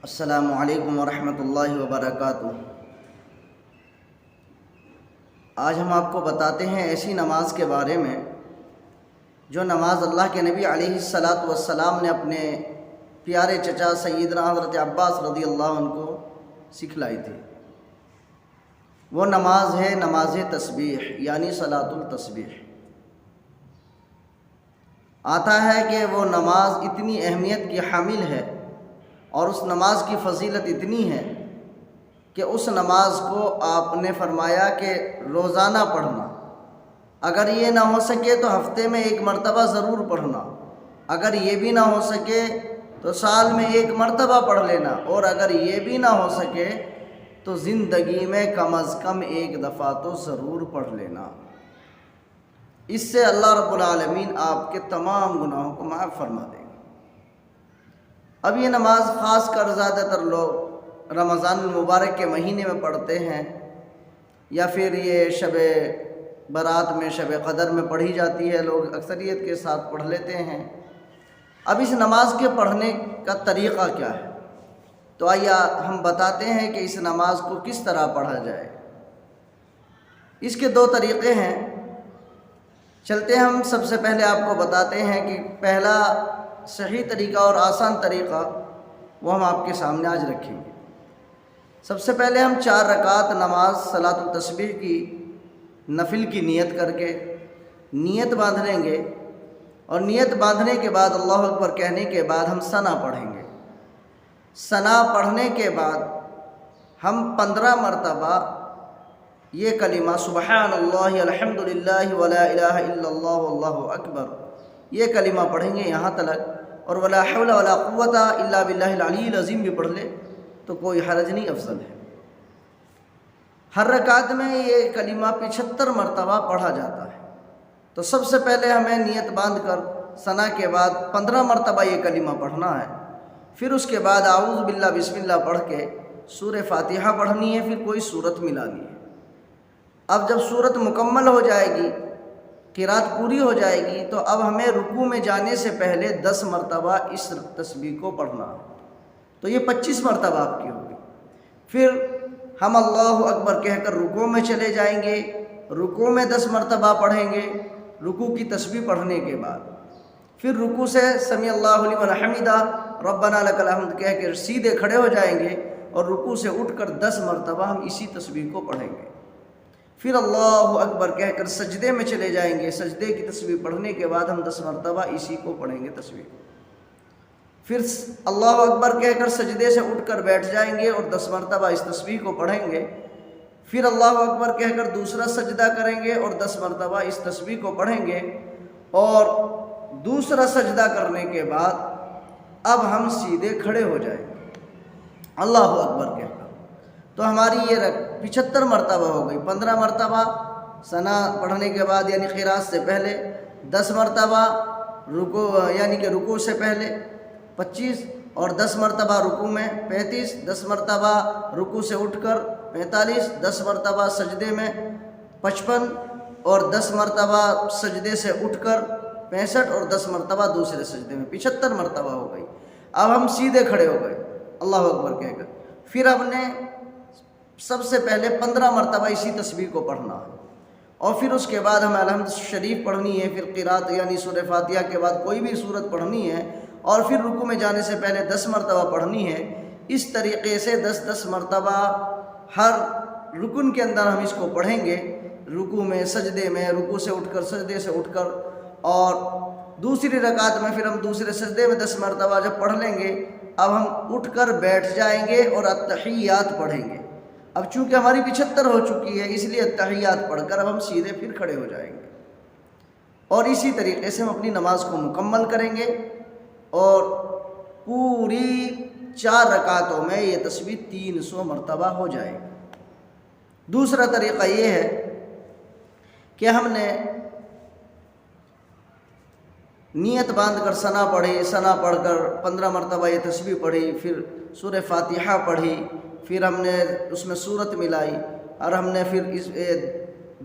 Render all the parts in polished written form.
السلام علیکم ورحمۃ اللہ وبرکاتہ۔ آج ہم آپ کو بتاتے ہیں ایسی نماز کے بارے میں جو نماز اللہ کے نبی علیہ الصلاۃ والسلام نے اپنے پیارے چچا سیدنا حضرت عباس رضی اللہ عنہ کو سکھلائی تھی۔ وہ نماز ہے نماز تسبیح یعنی صلاۃ التسبیح۔ آتا ہے کہ وہ نماز اتنی اہمیت کی حامل ہے اور اس نماز کی فضیلت اتنی ہے کہ اس نماز کو آپ نے فرمایا کہ روزانہ پڑھنا، اگر یہ نہ ہو سکے تو ہفتے میں ایک مرتبہ ضرور پڑھنا، اگر یہ بھی نہ ہو سکے تو سال میں ایک مرتبہ پڑھ لینا، اور اگر یہ بھی نہ ہو سکے تو زندگی میں کم از کم ایک دفعہ تو ضرور پڑھ لینا۔ اس سے اللہ رب العالمین آپ کے تمام گناہوں کو معاف فرما دیں گے۔ اب یہ نماز خاص کر زیادہ تر لوگ رمضان المبارک کے مہینے میں پڑھتے ہیں، یا پھر یہ شب برات میں شب قدر میں پڑھی جاتی ہے، لوگ اکثریت کے ساتھ پڑھ لیتے ہیں۔ اب اس نماز کے پڑھنے کا طریقہ کیا ہے؟ تو آئیے ہم بتاتے ہیں کہ اس نماز کو کس طرح پڑھا جائے۔ اس کے دو طریقے ہیں، چلتے ہم سب سے پہلے آپ کو بتاتے ہیں کہ پہلا صحیح طریقہ اور آسان طریقہ وہ ہم آپ کے سامنے آج رکھیں گے۔ سب سے پہلے ہم 4 رکعت نماز صلاۃ التسبیح کی نفل کی نیت کر کے نیت باندھ لیں گے، اور نیت باندھنے کے بعد اللہ اکبر کہنے کے بعد ہم ثنا پڑھیں گے۔ ثنا پڑھنے کے بعد ہم 15 مرتبہ یہ کلمہ سبحان اللہ الحمد للہ ولا الہ الا اللہ واللہ اکبر یہ کلمہ پڑھیں گے یہاں تک، اور ولا حول ولا قوت الا باللہ العلی العظیم بھی پڑھ لے تو کوئی حرج نہیں، افضل ہے۔ ہر رکعت میں یہ کلمہ 75 مرتبہ پڑھا جاتا ہے۔ تو سب سے پہلے ہمیں نیت باندھ کر ثنا کے بعد 15 مرتبہ یہ کلمہ پڑھنا ہے، پھر اس کے بعد اعوذ باللہ بسم اللہ پڑھ کے سورہ فاتحہ پڑھنی ہے، پھر کوئی سورت ملانی ہے۔ اب جب سورت مکمل ہو جائے گی، قرات پوری ہو جائے گی، تو اب ہمیں رکوع میں جانے سے پہلے 10 مرتبہ اس تسبیح کو پڑھنا ہے، تو یہ 25 مرتبہ آپ کی ہوگی۔ پھر ہم اللہ اکبر کہہ کر رکوع میں چلے جائیں گے، رکوع میں 10 مرتبہ پڑھیں گے رکوع کی تسبیح پڑھنے کے بعد، پھر رکوع سے سمیع اللہ لمن حمدہ ربنا لک الحمد کہہ کے سیدھے کھڑے ہو جائیں گے، اور رکوع سے اٹھ کر 10 مرتبہ ہم اسی تسبیح کو پڑھیں گے۔ پھر اللہ اکبر کہہ کر سجدے میں چلے جائیں گے، سجدے کی تسبیح پڑھنے کے بعد ہم 10 مرتبہ اسی کو پڑھیں گے تسبیح کو۔ پھر اللہ اکبر کہہ کر سجدے سے اٹھ کر بیٹھ جائیں گے اور 10 مرتبہ اس تسبیح کو پڑھیں گے۔ پھر اللہ اکبر کہہ کر دوسرا سجدہ کریں گے اور 10 مرتبہ اس تسبیح کو پڑھیں گے، اور دوسرا سجدہ کرنے کے بعد اب ہم سیدھے کھڑے ہو جائیں گے اللہ اکبر کہہ کر۔ تو ہماری یہ 75 مرتبہ ہو گئی۔ 15 مرتبہ ثنا پڑھنے کے بعد یعنی قرات سے پہلے، 10 مرتبہ رکوع یعنی کہ رکوع سے پہلے 25، اور 10 مرتبہ رکوع میں 35، 10 مرتبہ رکوع سے اٹھ کر 45، 10 مرتبہ سجدے میں 55، اور 10 مرتبہ سجدے سے اٹھ کر 65، اور 10 مرتبہ دوسرے سجدے میں 75 مرتبہ ہو گئی۔ اب ہم سیدھے کھڑے ہو گئے اللہ اکبر کہہ کر۔ پھر ہم نے سب سے پہلے 15 مرتبہ اسی تسبیح کو پڑھنا ہے، اور پھر اس کے بعد ہمیں الحمد شریف پڑھنی ہے، پھر قرات یعنی سورہ فاتحہ کے بعد کوئی بھی سورت پڑھنی ہے، اور پھر رکوع میں جانے سے پہلے 10 مرتبہ پڑھنی ہے۔ اس طریقے سے 10 مرتبہ ہر رکن کے اندر ہم اس کو پڑھیں گے، رکوع میں، سجدے میں، رکوع سے اٹھ کر، سجدے سے اٹھ کر، اور دوسری رکعت میں پھر ہم دوسرے سجدے میں 10 مرتبہ جب پڑھ لیں گے، اب ہم اٹھ کر بیٹھ جائیں گے اور التحیات پڑھیں گے۔ اب چونکہ ہماری 75 ہو چکی ہے، اس لیے التحیات پڑھ کر اب ہم سیدھے پھر کھڑے ہو جائیں گے، اور اسی طریقے سے ہم اپنی نماز کو مکمل کریں گے، اور پوری 4 رکعتوں میں یہ تسبیح 300 مرتبہ ہو جائے گی۔ دوسرا طریقہ یہ ہے کہ ہم نے نیت باندھ کر ثنا پڑھی، ثنا پڑھ کر 15 مرتبہ یہ تسبیح پڑھی، پھر سورہ فاتحہ پڑھی، پھر ہم نے اس میں سورت ملائی، اور ہم نے پھر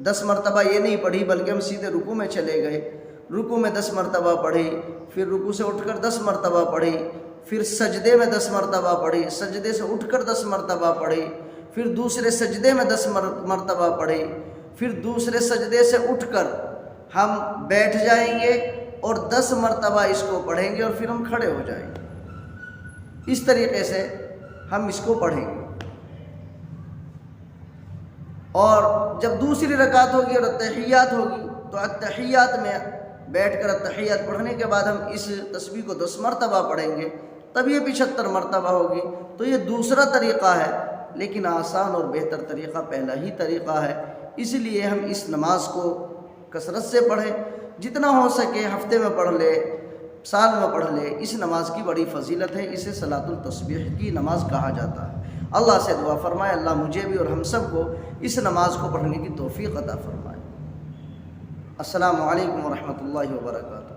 10 مرتبہ یہ نہیں پڑھی بلکہ ہم سیدھے رکوع میں چلے گئے، رکوع میں 10 مرتبہ پڑھی، پھر رکوع سے اٹھ کر 10 مرتبہ پڑھی، پھر سجدے میں 10 مرتبہ پڑھی، سجدے سے اٹھ کر 10 مرتبہ پڑھی، پھر دوسرے سجدے میں 10 مرتبہ پڑھی، پھر دوسرے سجدے سے اٹھ کر ہم بیٹھ جائیں گے اور 10 مرتبہ اس کو پڑھیں گے اور پھر ہم کھڑے ہو جائیں گے۔ اس طریقے سے ہم اس کو پڑھیں گے۔ اور جب دوسری رکعت ہوگی اور التحیات ہوگی تو التحیات میں بیٹھ کر التحیات پڑھنے کے بعد ہم اس تسبیح کو 10 مرتبہ پڑھیں گے، تب یہ 75 مرتبہ ہوگی۔ تو یہ دوسرا طریقہ ہے، لیکن آسان اور بہتر طریقہ پہلا ہی طریقہ ہے۔ اس لیے ہم اس نماز کو کثرت سے پڑھیں، جتنا ہو سکے ہفتے میں پڑھ لے، سال میں پڑھ لے۔ اس نماز کی بڑی فضیلت ہے، اسے صلاۃ التسبیح کی نماز کہا جاتا ہے۔ اللہ سے دعا فرمائے اللہ مجھے بھی اور ہم سب کو اس نماز کو پڑھنے کی توفیق عطا فرمائے۔ السلام علیکم ورحمۃ اللہ وبرکاتہ۔